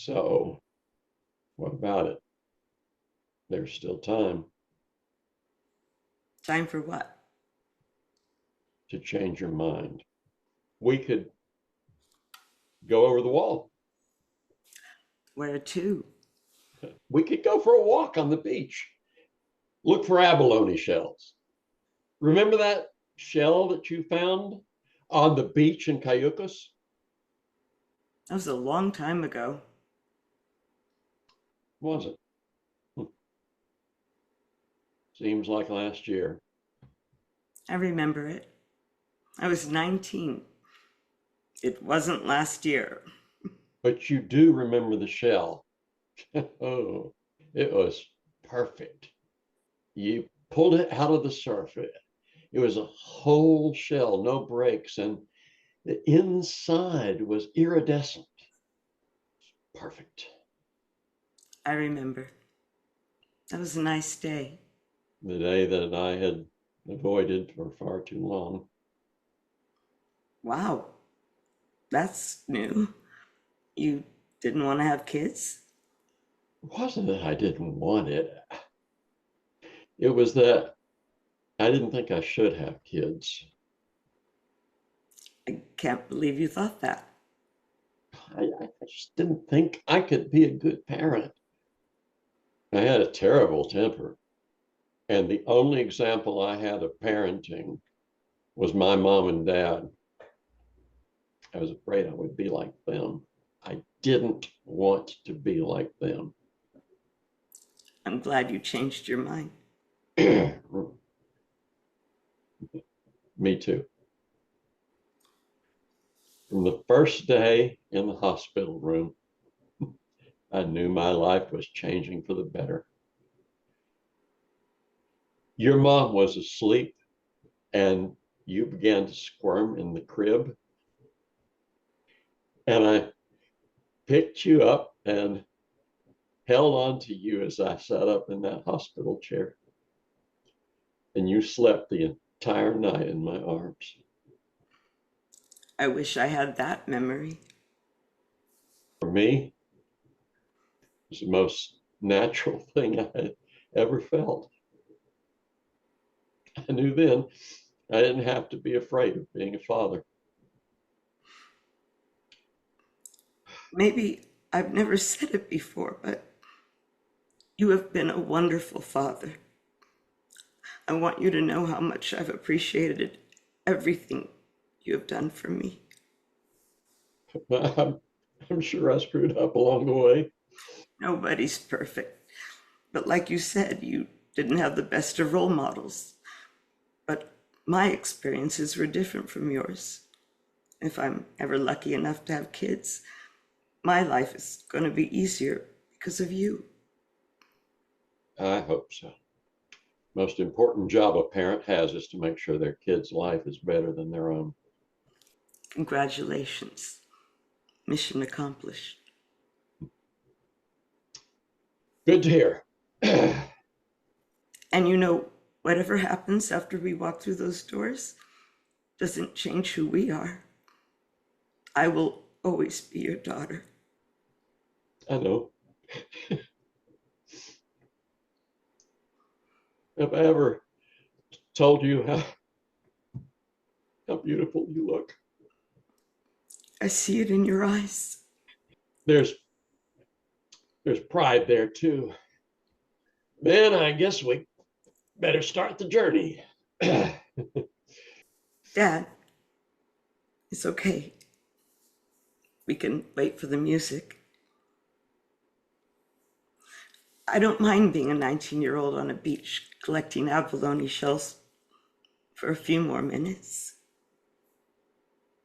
So, what about it? There's still time Time for what? to change your mind. We could go over the wall. Where to? We could go for a walk on the beach. Look for abalone shells. Remember that shell that you found on the beach in Cayucos? That was a long time ago. Was it? Seems like last year. I remember it. I was 19. It wasn't last year. But you do remember the shell. Oh, it was perfect. You pulled it out of the surface. It was a whole shell, no breaks, and the inside was iridescent. Perfect. I remember. That was a nice day. The day that I had avoided for far too long. Wow, that's new. You didn't want to have kids? It wasn't that I didn't want it. It was that I didn't think I should have kids. I can't believe you thought that. I just didn't think I could be a good parent. I had a terrible temper. And the only example I had of parenting was my mom and dad. I was afraid I would be like them. I didn't want to be like them. I'm glad you changed your mind. Me too. From the first day in the hospital room, I knew my life was changing for the better. Your mom was asleep and you began to squirm in the crib. And I picked you up and held on to you as I sat up in that hospital chair. And you slept the entire night in my arms. I wish I had that memory. For me, it was the most natural thing I had ever felt. I knew then I didn't have to be afraid of being a father. Maybe I've never said it before, but you have been a wonderful father. I want you to know how much I've appreciated everything you have done for me. I'm, I'm sure I screwed up along the way. Nobody's perfect. But like you said, you didn't have the best of role models. But my experiences were different from yours. If I'm ever lucky enough to have kids, my life is going to be easier because of you. I hope so. Most important job a parent has is to make sure their kid's life is better than their own. Congratulations. Mission accomplished. Good to hear. And you know, whatever happens after we walk through those doors doesn't change who we are. I will always be your daughter. I know. Have I ever told you how beautiful you look? I see it in your eyes. There's there's pride there too. Then I guess we better start the journey. Dad, it's okay. We can wait for the music. I don't mind being a 19-year-old on a beach collecting abalone shells for a few more minutes.